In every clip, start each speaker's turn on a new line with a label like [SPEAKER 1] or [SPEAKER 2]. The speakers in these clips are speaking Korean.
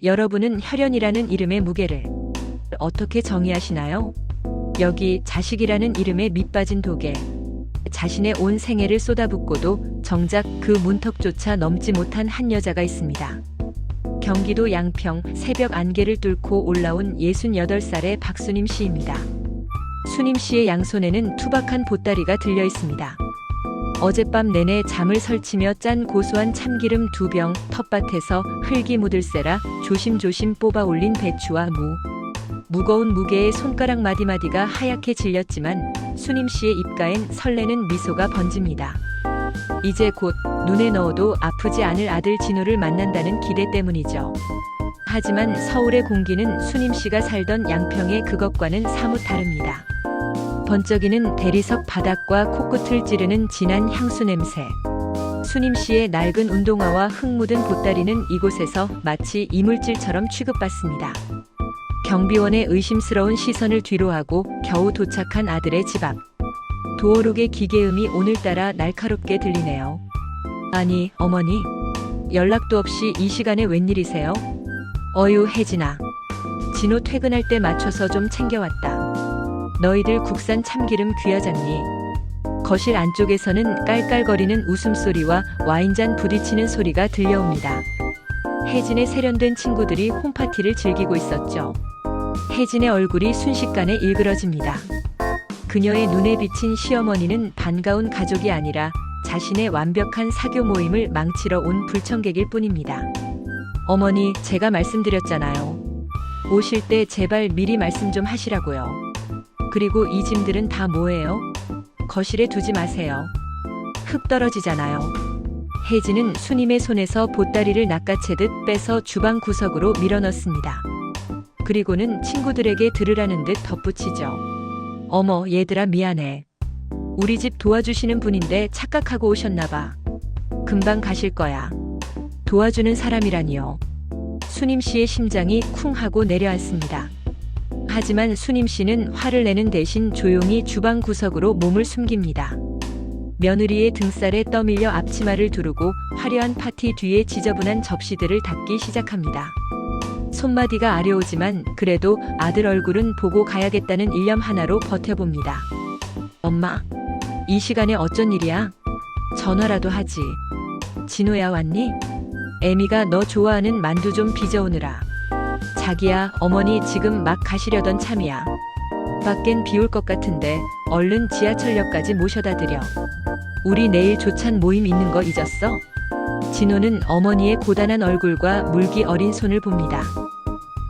[SPEAKER 1] 여러분은 혈연이라는 이름의 무게를 어떻게 정의하시나요? 여기 자식이라는 이름에 밑빠진 독에 자신의 온 생애를 쏟아붓고도 정작 그 문턱조차 넘지 못한 한 여자가 있습니다. 경기도 양평 새벽 안개를 뚫고 올라온 68살의 박수님 씨입니다. 수님 씨의 양손에는 투박한 보따리가 들려 있습니다. 어젯밤 내내 잠을 설치며 짠 고소한 참기름 2병, 텃밭에서 흙이 묻을세라 조심조심 뽑아 올린 배추와 무거운 무게에 손가락 마디마디가 하얗게 질렸지만 수님 씨의 입가엔 설레는 미소가 번집니다. 이제 곧 눈에 넣어도 아프지 않을 아들 진우를 만난다는 기대 때문이죠. 하지만 서울의 공기는 수님 씨가 살던 양평의 그것과는 사뭇 다릅니다. 번쩍이는 대리석 바닥과 코끝을 찌르는 진한 향수 냄새. 수님 씨의 낡은 운동화와 흙 묻은 보따리는 이곳에서 마치 이물질처럼 취급받습니다. 경비원의 의심스러운 시선을 뒤로하고 겨우 도착한 아들의 집 앞. 도어록의 기계음이 오늘따라 날카롭게 들리네요. 아니, 어머니. 연락도 없이 이 시간에 웬일이세요? 어유, 혜진아. 진호 퇴근할 때 맞춰서 좀 챙겨왔다. 너희들 국산 참기름 귀하잖니. 거실 안쪽에서는 깔깔거리는 웃음소리와 와인잔 부딪히는 소리가 들려옵니다. 혜진의 세련된 친구들이 홈파티를 즐기고 있었죠. 혜진의 얼굴이 순식간에 일그러집니다. 그녀의 눈에 비친 시어머니는 반가운 가족이 아니라 자신의 완벽한 사교 모임을 망치러 온 불청객일 뿐입니다. 어머니, 제가 말씀드렸잖아요. 오실 때 제발 미리 말씀 좀 하시라고요. 그리고 이 짐들은 다 뭐예요? 거실에 두지 마세요. 흙 떨어지잖아요. 혜진은 수님의 손에서 보따리를 낚아채듯 빼서 주방 구석으로 밀어넣습니다. 그리고는 친구들에게 들으라는 듯 덧붙이죠. 어머, 얘들아 미안해. 우리 집 도와주시는 분인데 착각하고 오셨나봐. 금방 가실 거야. 도와주는 사람이라니요. 수님 씨의 심장이 쿵 하고 내려앉습니다. 하지만 수님 씨는 화를 내는 대신 조용히 주방 구석으로 몸을 숨깁니다. 며느리의 등살에 떠밀려 앞치마를 두르고 화려한 파티 뒤에 지저분한 접시들을 닦기 시작합니다. 손마디가 아려오지만 그래도 아들 얼굴은 보고 가야겠다는 일념 하나로 버텨봅니다. 엄마, 이 시간에 어쩐 일이야? 전화라도 하지. 진호야 왔니? 애미가 너 좋아하는 만두 좀 빚어오느라. 자기야, 어머니 지금 막 가시려던 참이야. 밖엔 비 올 것 같은데 얼른 지하철역까지 모셔다 드려. 우리 내일 조찬 모임 있는 거 잊었어? 진호는 어머니의 고단한 얼굴과 물기 어린 손을 봅니다.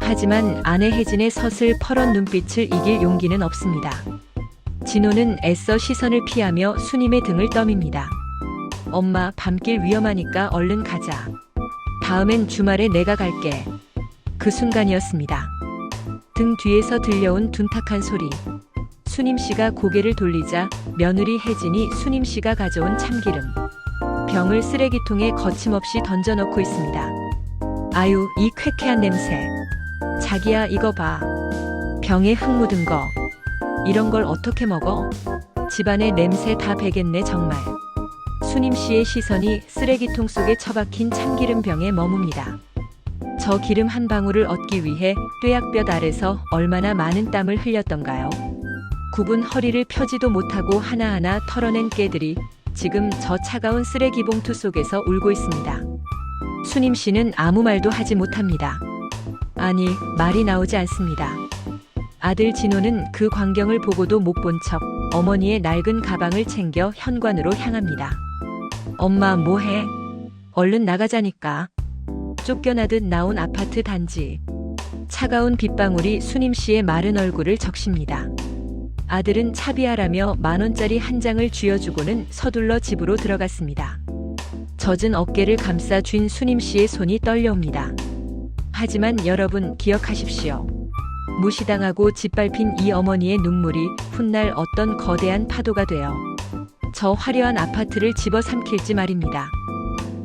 [SPEAKER 1] 하지만 아내 혜진의 서슬 퍼런 눈빛을 이길 용기는 없습니다. 진호는 애써 시선을 피하며 수님의 등을 떠밉니다. 엄마, 밤길 위험하니까 얼른 가자. 다음엔 주말에 내가 갈게. 그 순간이었습니다. 등 뒤에서 들려온 둔탁한 소리. 수님 씨가 고개를 돌리자 며느리 혜진이 수님 씨가 가져온 참기름 병을 쓰레기통에 거침없이 던져넣고 있습니다. 아유, 이 쾌쾌한 냄새. 자기야, 이거 봐. 병에 흙 묻은 거. 이런 걸 어떻게 먹어? 집안에 냄새 다 배겠네 정말. 수님 씨의 시선이 쓰레기통 속에 처박힌 참기름 병에 머뭅니다. 저 기름 한 방울을 얻기 위해 뙤약볕 아래서 얼마나 많은 땀을 흘렸던가요? 굽은 허리를 펴지도 못하고 하나하나 털어낸 깨들이 지금 저 차가운 쓰레기 봉투 속에서 울고 있습니다. 수님 씨는 아무 말도 하지 못합니다. 아니, 말이 나오지 않습니다. 아들 진호는 그 광경을 보고도 못 본 척 어머니의 낡은 가방을 챙겨 현관으로 향합니다. 엄마, 뭐해? 얼른 나가자니까. 쫓겨나듯 나온 아파트 단지. 차가운 빗방울이 수님 씨의 마른 얼굴을 적십니다. 아들은 차비하라며 10,000원짜리 한 장을 쥐어주고는 서둘러 집으로 들어갔습니다. 젖은 어깨를 감싸 쥔 수님 씨의 손이 떨려옵니다. 하지만 여러분 기억하십시오. 무시당하고 짓밟힌 이 어머니의 눈물이 훗날 어떤 거대한 파도가 되어 저 화려한 아파트를 집어삼킬지 말입니다.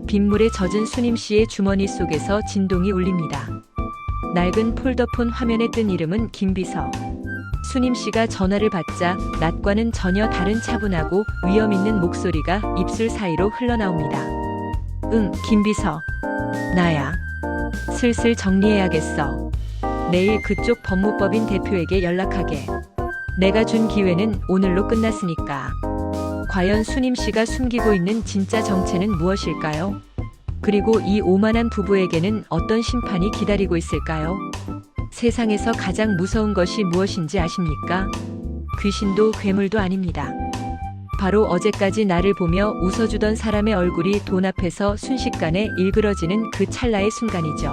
[SPEAKER 1] 빗물에 젖은 수님 씨의 주머니 속에서 진동이 울립니다. 낡은 폴더폰 화면에 뜬 이름은 김비서. 수님 씨가 전화를 받자 낮과는 전혀 다른 차분하고 위험 있는 목소리가 입술 사이로 흘러나옵니다. 응, 김비서. 나야. 슬슬 정리해야겠어. 내일 그쪽 법무법인 대표에게 연락하게. 내가 준 기회는 오늘로 끝났으니까. 과연 수님 씨가 숨기고 있는 진짜 정체는 무엇일까요? 그리고 이 오만한 부부에게는 어떤 심판이 기다리고 있을까요? 세상에서 가장 무서운 것이 무엇인지 아십니까? 귀신도 괴물도 아닙니다. 바로 어제까지 나를 보며 웃어주던 사람의 얼굴이 돈 앞에서 순식간에 일그러지는 그 찰나의 순간이죠.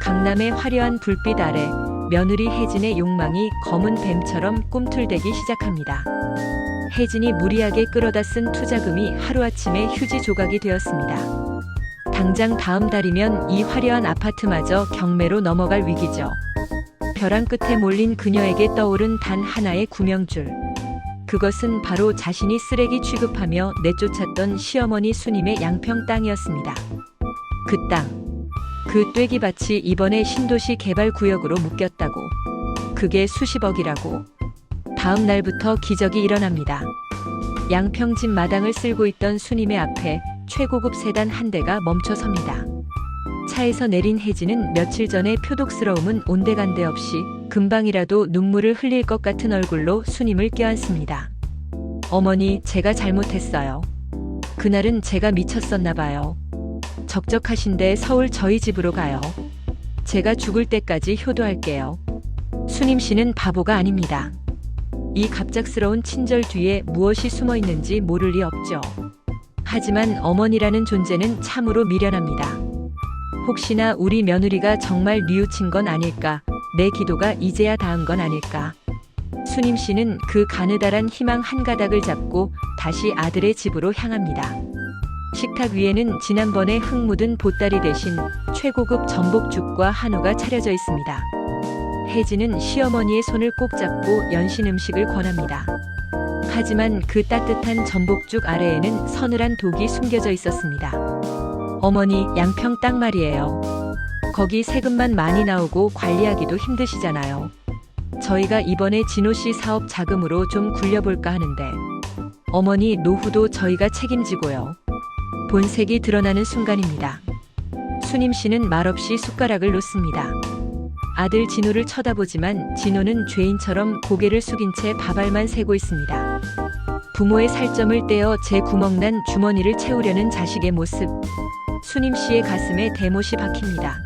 [SPEAKER 1] 강남의 화려한 불빛 아래 며느리 혜진의 욕망이 검은 뱀처럼 꿈틀대기 시작합니다. 혜진이 무리하게 끌어다 쓴 투자금이 하루아침에 휴지 조각이 되었습니다. 당장 다음 달이면 이 화려한 아파트마저 경매로 넘어갈 위기죠. 벼랑 끝에 몰린 그녀에게 떠오른 단 하나의 구명줄. 그것은 바로 자신이 쓰레기 취급하며 내쫓았던 시어머니 수님의 양평 땅이었습니다. 그 땅. 그 떼기밭이 이번에 신도시 개발구역으로 묶였다고. 그게 수십억이라고. 다음 날부터 기적이 일어납니다. 양평집 마당을 쓸고 있던 수님의 앞에 최고급 세단 한 대가 멈춰섭니다. 차에서 내린 혜진은 며칠 전에 표독스러움은 온데간데 없이 금방이라도 눈물을 흘릴 것 같은 얼굴로 수님을 껴안습니다. 어머니, 제가 잘못했어요. 그날은 제가 미쳤었나 봐요. 적적하신데 서울 저희 집으로 가요. 제가 죽을 때까지 효도할게요. 수님 씨는 바보가 아닙니다. 이 갑작스러운 친절 뒤에 무엇이 숨어 있는지 모를 리 없죠. 하지만 어머니라는 존재는 참으로 미련합니다. 혹시나 우리 며느리가 정말 뉘우친 건 아닐까, 내 기도가 이제야 닿은 건 아닐까. 수님 씨는 그 가느다란 희망 한 가닥을 잡고 다시 아들의 집으로 향합니다. 식탁 위에는 지난번에 흙 묻은 보따리 대신 최고급 전복죽과 한우가 차려져 있습니다. 혜진은 시어머니의 손을 꼭 잡고 연신 음식을 권합니다. 하지만 그 따뜻한 전복죽 아래에는 서늘한 독이 숨겨져 있었습니다. 어머니, 양평 땅 말이에요. 거기 세금만 많이 나오고 관리하기도 힘드시잖아요. 저희가 이번에 진호 씨 사업 자금으로 좀 굴려볼까 하는데. 어머니, 노후도 저희가 책임지고요. 본색이 드러나는 순간입니다. 수님 씨는 말없이 숟가락을 놓습니다. 아들 진호를 쳐다보지만 진호는 죄인처럼 고개를 숙인 채 밥알만 세고 있습니다. 부모의 살점을 떼어 제 구멍난 주머니를 채우려는 자식의 모습. 수님 씨의 가슴에 대못이 박힙니다.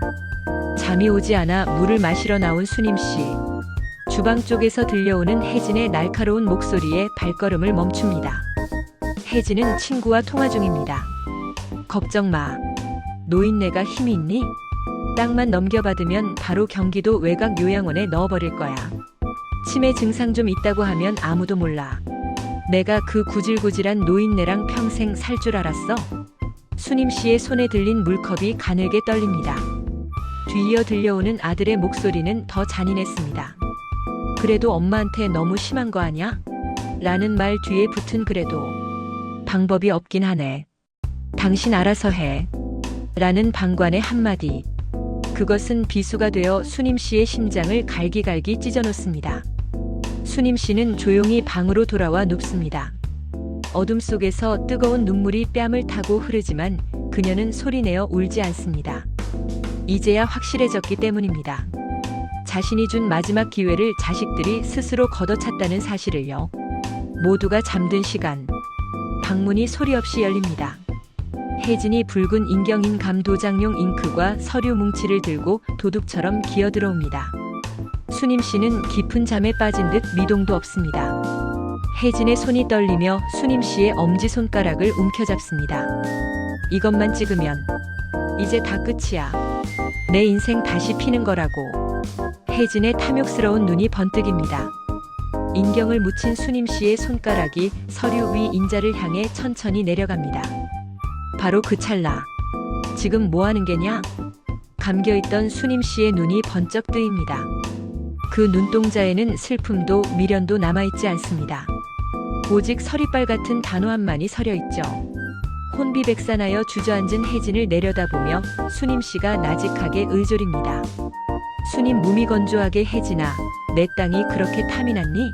[SPEAKER 1] 잠이 오지 않아 물을 마시러 나온 수님 씨. 주방 쪽에서 들려오는 혜진의 날카로운 목소리에 발걸음을 멈춥니다. 혜진은 친구와 통화 중입니다. 걱정 마. 노인네가 힘이 있니? 땅만 넘겨받으면 바로 경기도 외곽 요양원에 넣어버릴 거야. 치매 증상 좀 있다고 하면 아무도 몰라. 내가 그 구질구질한 노인네랑 평생 살 줄 알았어? 수님 씨의 손에 들린 물컵이 가늘게 떨립니다. 뒤이어 들려오는 아들의 목소리는 더 잔인했습니다. 그래도 엄마한테 너무 심한 거 아냐? 라는 말 뒤에 붙은 그래도. 방법이 없긴 하네. 당신 알아서 해. 라는 방관의 한마디. 그것은 비수가 되어 수님 씨의 심장을 갈기갈기 찢어놓습니다. 수님 씨는 조용히 방으로 돌아와 눕습니다. 어둠 속에서 뜨거운 눈물이 뺨을 타고 흐르지만 그녀는 소리내어 울지 않습니다. 이제야 확실해졌기 때문입니다. 자신이 준 마지막 기회를 자식들이 스스로 걷어찼다는 사실을요. 모두가 잠든 시간. 방문이 소리 없이 열립니다. 혜진이 붉은 인경인감 도장용 잉크와 서류 뭉치를 들고 도둑처럼 기어들어옵니다. 수님 씨는 깊은 잠에 빠진 듯 미동도 없습니다. 혜진의 손이 떨리며 수님 씨의 엄지손가락을 움켜잡습니다. 이것만 찍으면 이제 다 끝이야. 내 인생 다시 피는 거라고. 혜진의 탐욕스러운 눈이 번뜩입니다. 인경을 묻힌 수님 씨의 손가락이 서류 위 인자를 향해 천천히 내려갑니다. 바로 그 찰나. 지금 뭐 하는 게냐? 감겨있던 수님 씨의 눈이 번쩍 뜨입니다. 그 눈동자에는 슬픔도 미련도 남아있지 않습니다. 오직 서리빨 같은 단호함만이 서려있죠. 혼비백산하여 주저앉은 혜진을 내려다보며 수님 씨가 나직하게 의졸입니다. 수님 무미건조하게 혜진아, 내 땅이 그렇게 탐이 났니?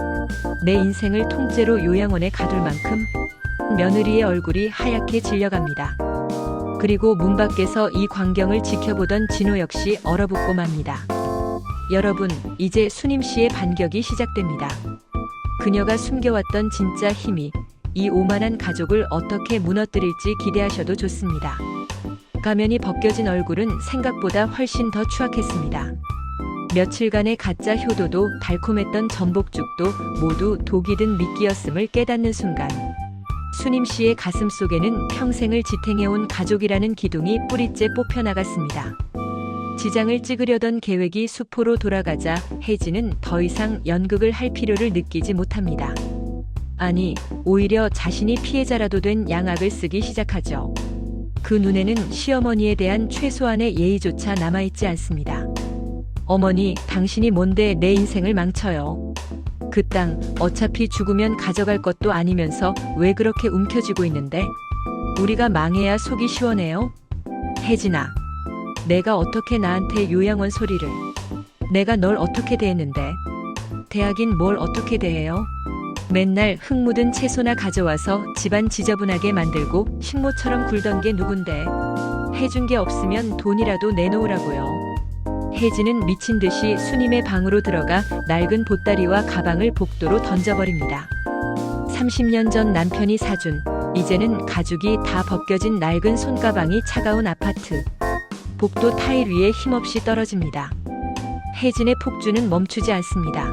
[SPEAKER 1] 내 인생을 통째로 요양원에 가둘 만큼. 며느리의 얼굴이 하얗게 질려갑니다. 그리고 문 밖에서 이 광경을 지켜보던 진호 역시 얼어붙고 맙니다. 여러분, 이제 수님 씨의 반격이 시작됩니다. 그녀가 숨겨왔던 진짜 힘이 이 오만한 가족을 어떻게 무너뜨릴지 기대하셔도 좋습니다. 가면이 벗겨진 얼굴은 생각보다 훨씬 더 추악했습니다. 며칠간의 가짜 효도도 달콤했던 전복죽도 모두 독이 든 미끼였음을 깨닫는 순간 수님 씨의 가슴 속에는 평생을 지탱해온 가족이라는 기둥이 뿌리째 뽑혀나갔습니다. 지장을 찍으려던 계획이 수포로 돌아가자 혜진은 더 이상 연극을 할 필요를 느끼지 못합니다. 아니, 오히려 자신이 피해자라도 된 양악을 쓰기 시작하죠. 그 눈에는 시어머니에 대한 최소한의 예의조차 남아있지 않습니다. 어머니, 당신이 뭔데 내 인생을 망쳐요. 그 땅 어차피 죽으면 가져갈 것도 아니면서 왜 그렇게 움켜쥐고 있는데? 우리가 망해야 속이 시원해요? 혜진아, 내가 어떻게 나한테 요양원 소리를. 내가 널 어떻게 대했는데? 대하긴 뭘 어떻게 대해요? 맨날 흙 묻은 채소나 가져와서 집안 지저분하게 만들고 식모처럼 굴던 게 누군데? 해준 게 없으면 돈이라도 내놓으라고요. 혜진은 미친 듯이 수님의 방으로 들어가 낡은 보따리와 가방을 복도로 던져버립니다. 30년 전 남편이 사준, 이제는 가죽이 다 벗겨진 낡은 손가방이 차가운 아파트. 복도 타일 위에 힘없이 떨어집니다. 혜진의 폭주는 멈추지 않습니다.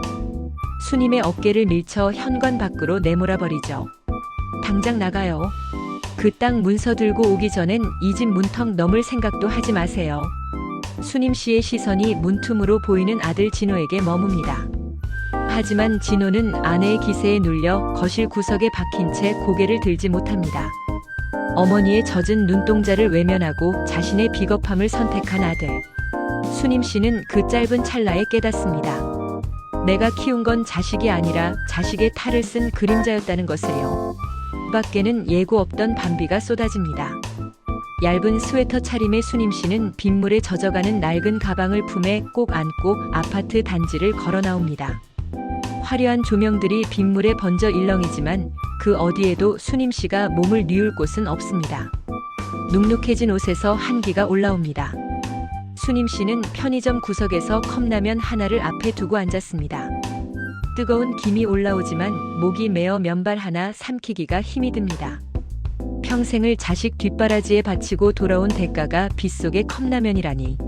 [SPEAKER 1] 수님의 어깨를 밀쳐 현관 밖으로 내몰아버리죠. 당장 나가요. 그 땅 문서 들고 오기 전엔 이 집 문턱 넘을 생각도 하지 마세요. 수님 씨의 시선이 문틈으로 보이는 아들 진호에게 머뭅니다. 하지만 진호는 아내의 기세에 눌려 거실 구석에 박힌 채 고개를 들지 못합니다. 어머니의 젖은 눈동자를 외면하고 자신의 비겁함을 선택한 아들. 수님 씨는 그 짧은 찰나에 깨닫습니다. 내가 키운 건 자식이 아니라 자식의 탈을 쓴 그림자였다는 것을요. 밖에는 예고 없던 밤비가 쏟아집니다. 얇은 스웨터 차림의 수님 씨는 빗물에 젖어가는 낡은 가방을 품에 꼭 안고 아파트 단지를 걸어 나옵니다. 화려한 조명들이 빗물에 번져 일렁이지만 그 어디에도 수님 씨가 몸을 뉘울 곳은 없습니다. 눅눅해진 옷에서 한기가 올라옵니다. 수님 씨는 편의점 구석에서 컵라면 하나를 앞에 두고 앉았습니다. 뜨거운 김이 올라오지만 목이 메어 면발 하나 삼키기가 힘이 듭니다. 평생을 자식 뒷바라지에 바치고 돌아온 대가가 빗속의 컵라면이라니.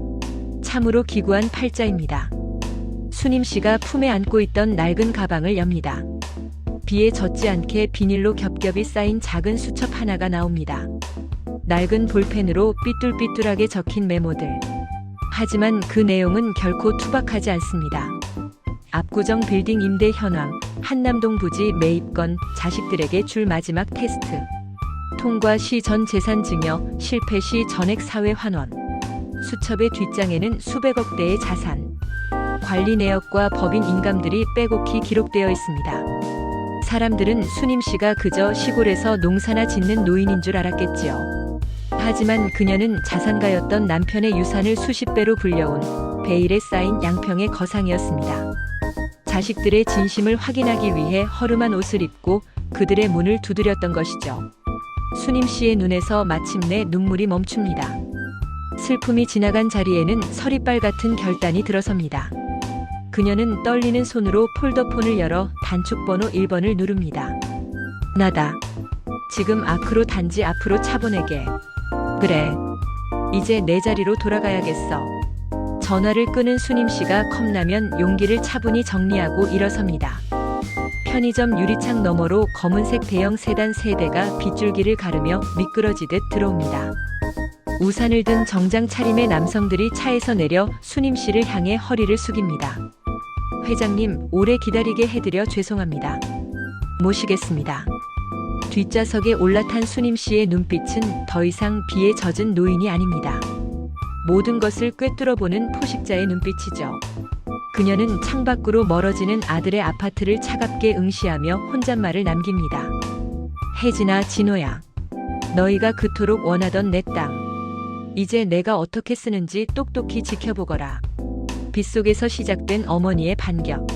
[SPEAKER 1] 참으로 기구한 팔자입니다. 수님 씨가 품에 안고 있던 낡은 가방을 엽니다. 비에 젖지 않게 비닐로 겹겹이 쌓인 작은 수첩 하나가 나옵니다. 낡은 볼펜으로 삐뚤삐뚤하게 적힌 메모들. 하지만 그 내용은 결코 투박하지 않습니다. 압구정 빌딩 임대 현황, 한남동 부지 매입건, 자식들에게 줄 마지막 테스트. 통과 시 전 재산 증여, 실패 시 전액 사회 환원. 수첩의 뒷장에는 수백억 대의 자산. 관리 내역과 법인 인감들이 빼곡히 기록되어 있습니다. 사람들은 수님 씨가 그저 시골에서 농사나 짓는 노인인 줄 알았겠지요. 하지만 그녀는 자산가였던 남편의 유산을 수십 배로 불려온 베일에 쌓인 양평의 거상이었습니다. 자식들의 진심을 확인하기 위해 허름한 옷을 입고 그들의 문을 두드렸던 것이죠. 수님 씨의 눈에서 마침내 눈물이 멈춥니다. 슬픔이 지나간 자리에는 서리빨 같은 결단이 들어섭니다. 그녀는 떨리는 손으로 폴더폰을 열어 단축번호 1번을 누릅니다. 나다. 지금 아크로 단지 앞으로 차보내게. 그래. 이제 내 자리로 돌아가야겠어. 전화를 끄는 수님 씨가 컵라면 용기를 차분히 정리하고 일어섭니다. 편의점 유리창 너머로 검은색 대형 세단 3대가 빗줄기를 가르며 미끄러지듯 들어옵니다. 우산을 든 정장 차림의 남성들이 차에서 내려 수님 씨를 향해 허리를 숙입니다. 회장님, 오래 기다리게 해드려 죄송합니다. 모시겠습니다. 뒷좌석에 올라탄 수님 씨의 눈빛은 더 이상 비에 젖은 노인이 아닙니다. 모든 것을 꿰뚫어보는 포식자의 눈빛이죠. 그녀는 창밖으로 멀어지는 아들의 아파트를 차갑게 응시하며 혼잣말을 남깁니다. 혜진아, 진호야. 너희가 그토록 원하던 내 땅. 이제 내가 어떻게 쓰는지 똑똑히 지켜보거라. 빗속에서 시작된 어머니의 반격.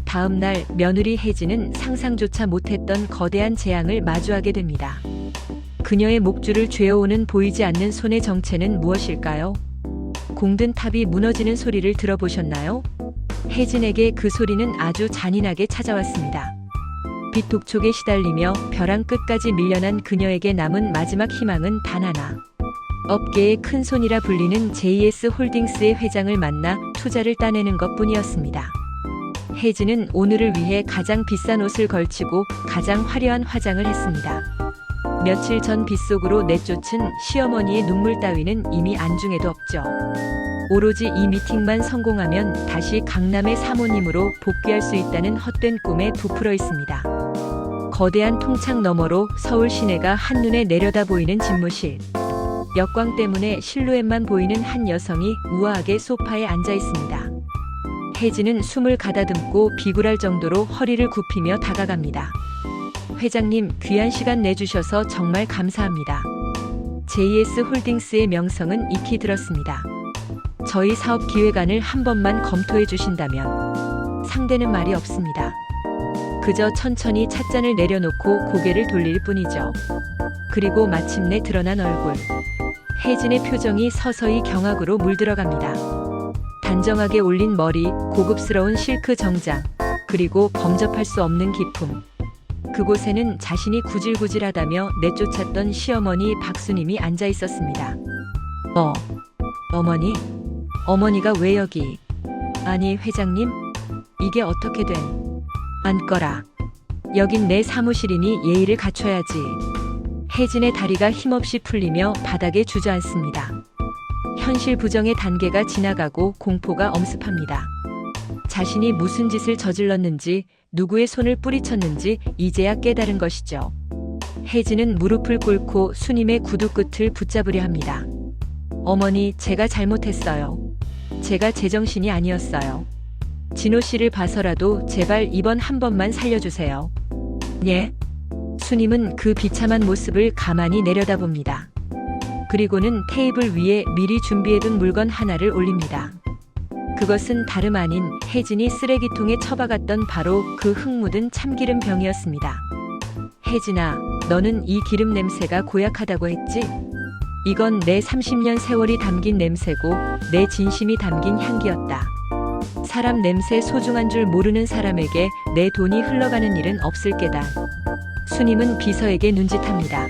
[SPEAKER 1] 다음 날 며느리 혜진은 상상조차 못했던 거대한 재앙을 마주하게 됩니다. 그녀의 목줄을 죄어오는 보이지 않는 손의 정체는 무엇일까요? 공든 탑이 무너지는 소리를 들어보셨나요? 혜진에게 그 소리는 아주 잔인하게 찾아왔습니다. 빛 독촉에 시달리며 벼랑 끝까지 밀려난 그녀에게 남은 마지막 희망은 단 하나. 업계의 큰손이라 불리는 JS 홀딩스의 회장을 만나 투자를 따내는 것뿐이었습니다. 혜진은 오늘을 위해 가장 비싼 옷을 걸치고 가장 화려한 화장을 했습니다. 며칠 전 빗속으로 내쫓은 시어머니의 눈물 따위는 이미 안중에도 없죠. 오로지 이 미팅만 성공하면 다시 강남의 사모님으로 복귀할 수 있다는 헛된 꿈에 부풀어 있습니다. 거대한 통창 너머로 서울 시내가 한눈에 내려다 보이는 집무실. 역광 때문에 실루엣만 보이는 한 여성이 우아하게 소파에 앉아 있습니다. 혜진은 숨을 가다듬고 비굴할 정도로 허리를 굽히며 다가갑니다. 회장님, 귀한 시간 내주셔서 정말 감사합니다. JS 홀딩스의 명성은 익히 들었습니다. 저희 사업 기획안을 한 번만 검토해 주신다면 상대는 말이 없습니다. 그저 천천히 찻잔을 내려놓고 고개를 돌릴 뿐이죠. 그리고 마침내 드러난 얼굴. 혜진의 표정이 서서히 경악으로 물들어갑니다. 단정하게 올린 머리, 고급스러운 실크 정장, 그리고 범접할 수 없는 기품. 그곳에는 자신이 구질구질하다며 내쫓았던 시어머니 박수님이 앉아 있었습니다. 어머니? 어머니가 왜 여기? 아니, 회장님? 이게 어떻게 된? 앉거라. 여긴 내 사무실이니 예의를 갖춰야지. 혜진의 다리가 힘없이 풀리며 바닥에 주저앉습니다. 현실 부정의 단계가 지나가고 공포가 엄습합니다. 자신이 무슨 짓을 저질렀는지, 누구의 손을 뿌리쳤는지 이제야 깨달은 것이죠. 혜진은 무릎을 꿇고 수님의 구두 끝을 붙잡으려 합니다. 어머니, 제가 잘못했어요. 제가 제정신이 아니었어요. 진호 씨를 봐서라도 제발 이번 한 번만 살려주세요. 예? 수님은 그 비참한 모습을 가만히 내려다봅니다. 그리고는 테이블 위에 미리 준비해둔 물건 하나를 올립니다. 그것은 다름 아닌 혜진이 쓰레기통에 처박았던 바로 그 흙 묻은 참기름 병이었습니다. 혜진아, 너는 이 기름 냄새가 고약하다고 했지? 이건 내 30년 세월이 담긴 냄새고 내 진심이 담긴 향기였다. 사람 냄새 소중한 줄 모르는 사람에게 내 돈이 흘러가는 일은 없을 게다. 수님은 비서에게 눈짓합니다.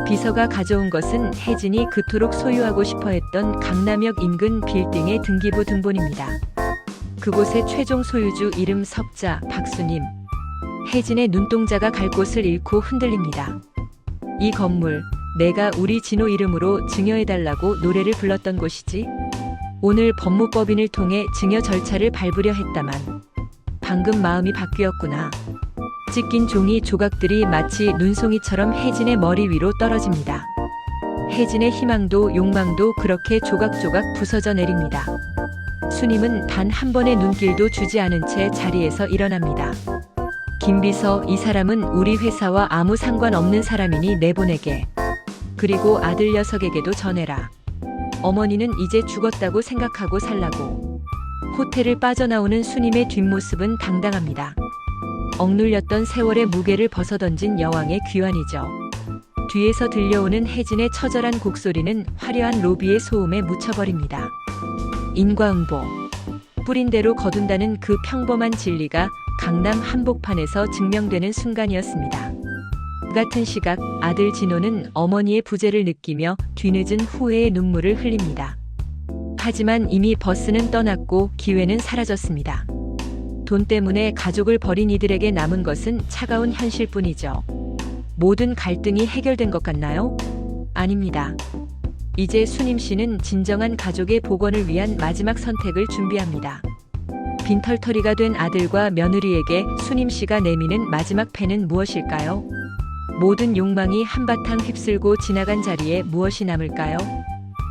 [SPEAKER 1] 비서가 가져온 것은 혜진이 그토록 소유하고 싶어 했던 강남역 인근 빌딩의 등기부 등본입니다. 그곳의 최종 소유주 이름 석자 박수님. 혜진의 눈동자가 갈 곳을 잃고 흔들립니다. 이 건물, 내가 우리 진호 이름으로 증여해달라고 노래를 불렀던 곳이지? 오늘 법무법인을 통해 증여 절차를 밟으려 했다만 방금 마음이 바뀌었구나. 찢긴 종이 조각들이 마치 눈송이처럼 혜진의 머리 위로 떨어집니다. 혜진의 희망도 욕망도 그렇게 조각조각 부서져 내립니다. 수님은 단 한 번의 눈길도 주지 않은 채 자리에서 일어납니다. 김비서, 이 사람은 우리 회사와 아무 상관없는 사람이니 내보내게. 그리고 아들 녀석에게도 전해라. 어머니는 이제 죽었다고 생각하고 살라고. 호텔을 빠져나오는 수님의 뒷모습은 당당합니다. 억눌렸던 세월의 무게를 벗어던진 여왕의 귀환이죠. 뒤에서 들려오는 혜진의 처절한 곡소리는 화려한 로비의 소음에 묻혀버립니다. 인과응보. 뿌린 대로 거둔다는 그 평범한 진리가 강남 한복판에서 증명되는 순간이었습니다. 같은 시각 아들 진호는 어머니의 부재를 느끼며 뒤늦은 후회의 눈물을 흘립니다. 하지만 이미 버스는 떠났고 기회는 사라졌습니다. 돈 때문에 가족을 버린 이들에게 남은 것은 차가운 현실뿐이죠. 모든 갈등이 해결된 것 같나요? 아닙니다. 이제 수님 씨는 진정한 가족의 복원을 위한 마지막 선택을 준비합니다. 빈털터리가 된 아들과 며느리에게 수님 씨가 내미는 마지막 패는 무엇일까요? 모든 욕망이 한바탕 휩쓸고 지나간 자리에 무엇이 남을까요?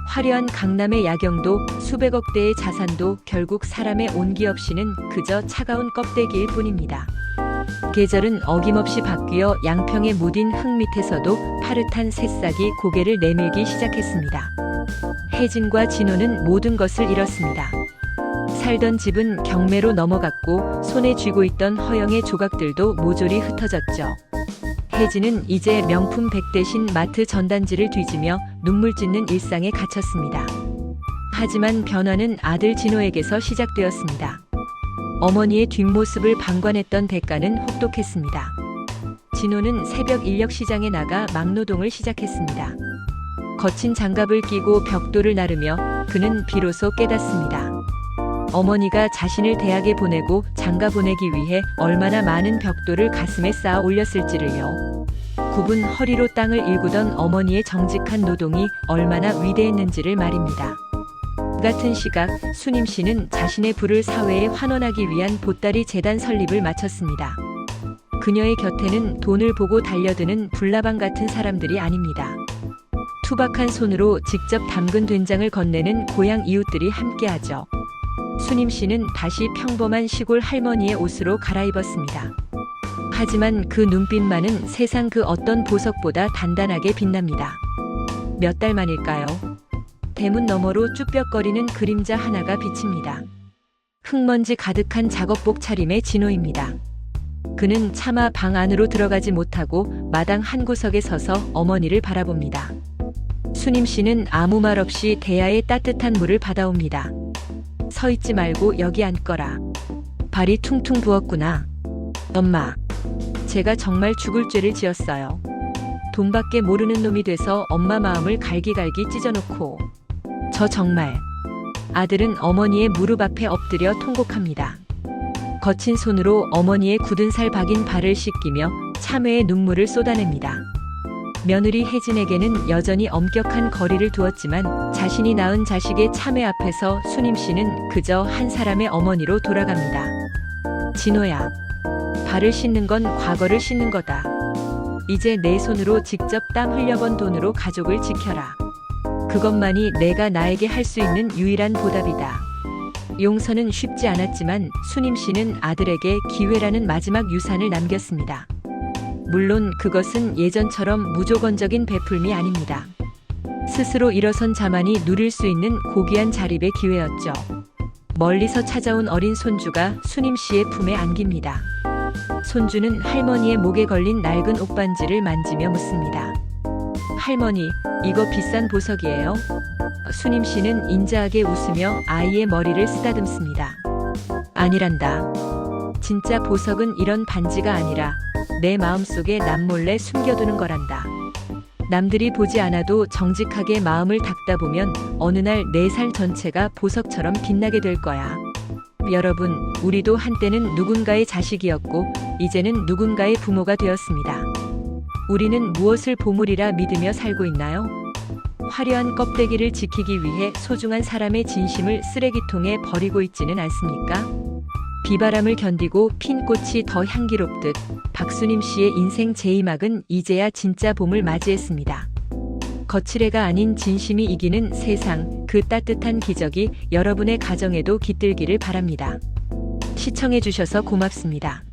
[SPEAKER 1] 화려한 강남의 야경도 수백억 대의 자산도 결국 사람의 온기 없이는 그저 차가운 껍데기일 뿐입니다. 계절은 어김없이 바뀌어 양평에 묻은 흙 밑에서도 파릇한 새싹이 고개를 내밀기 시작했습니다. 혜진과 진호는 모든 것을 잃었습니다. 살던 집은 경매로 넘어갔고 손에 쥐고 있던 허영의 조각들도 모조리 흩어졌죠. 혜진은 이제 명품 백 대신 마트 전단지를 뒤지며 눈물 짓는 일상에 갇혔습니다. 하지만 변화는 아들 진호에게서 시작되었습니다. 어머니의 뒷모습을 방관했던 대가는 혹독했습니다. 진호는 새벽 인력시장에 나가 막노동을 시작했습니다. 거친 장갑을 끼고 벽돌을 나르며 그는 비로소 깨닫습니다. 어머니가 자신을 대학에 보내고 장가 보내기 위해 얼마나 많은 벽돌을 가슴에 쌓아 올렸을지를요. 굽은 허리로 땅을 일구던 어머니의 정직한 노동이 얼마나 위대했는지를 말입니다. 같은 시각 수님 씨는 자신의 부를 사회에 환원하기 위한 보따리 재단 설립을 마쳤습니다. 그녀의 곁에는 돈을 보고 달려드는 불나방 같은 사람들이 아닙니다. 투박한 손으로 직접 담근 된장을 건네는 고향 이웃들이 함께하죠. 수님 씨는 다시 평범한 시골 할머니의 옷으로 갈아입었습니다. 하지만 그 눈빛만은 세상 그 어떤 보석보다 단단하게 빛납니다. 몇 달 만일까요? 대문 너머로 쭈뼛거리는 그림자 하나가 비칩니다. 흙먼지 가득한 작업복 차림의 진호입니다. 그는 차마 방 안으로 들어가지 못하고 마당 한 구석에 서서 어머니를 바라봅니다. 수님 씨는 아무 말 없이 대야에 따뜻한 물을 받아옵니다. 서 있지 말고 여기 앉거라. 발이 퉁퉁 부었구나. 엄마, 제가 정말 죽을 죄를 지었어요. 돈밖에 모르는 놈이 돼서 엄마 마음을 갈기갈기 찢어놓고. 저 정말. 아들은 어머니의 무릎 앞에 엎드려 통곡합니다. 거친 손으로 어머니의 굳은 살 박인 발을 씻기며 참회의 눈물을 쏟아냅니다. 며느리 혜진에게는 여전히 엄격한 거리를 두었지만 자신이 낳은 자식의 참회 앞에서 수님 씨는 그저 한 사람의 어머니로 돌아갑니다. 진호야, 발을 씻는 건 과거를 씻는 거다. 이제 내 손으로 직접 땀 흘려번 돈으로 가족을 지켜라. 그것만이 내가 나에게 할 수 있는 유일한 보답이다. 용서는 쉽지 않았지만 수님 씨는 아들에게 기회라는 마지막 유산을 남겼습니다. 물론 그것은 예전처럼 무조건적인 베풀미 아닙니다. 스스로 일어선 자만이 누릴 수 있는 고귀한 자립의 기회였죠. 멀리서 찾아온 어린 손주가 수님 씨의 품에 안깁니다. 손주는 할머니의 목에 걸린 낡은 옷반지를 만지며 묻습니다. 할머니, 이거 비싼 보석이에요? 수님 씨는 인자하게 웃으며 아이의 머리를 쓰다듬습니다. 아니란다. 진짜 보석은 이런 반지가 아니라 내 마음속에 남몰래 숨겨두는 거란다. 남들이 보지 않아도 정직하게 마음을 닦다 보면 어느 날 내 살 전체가 보석처럼 빛나게 될 거야. 여러분, 우리도 한때는 누군가의 자식이었고 이제는 누군가의 부모가 되었습니다. 우리는 무엇을 보물이라 믿으며 살고 있나요? 화려한 껍데기를 지키기 위해 소중한 사람의 진심을 쓰레기통에 버리고 있지는 않습니까? 비바람을 견디고 핀 꽃이 더 향기롭듯 박수님 씨의 인생 제2막은 이제야 진짜 봄을 맞이했습니다. 거칠애가 아닌 진심이 이기는 세상, 그 따뜻한 기적이 여러분의 가정에도 깃들기를 바랍니다. 시청해주셔서 고맙습니다.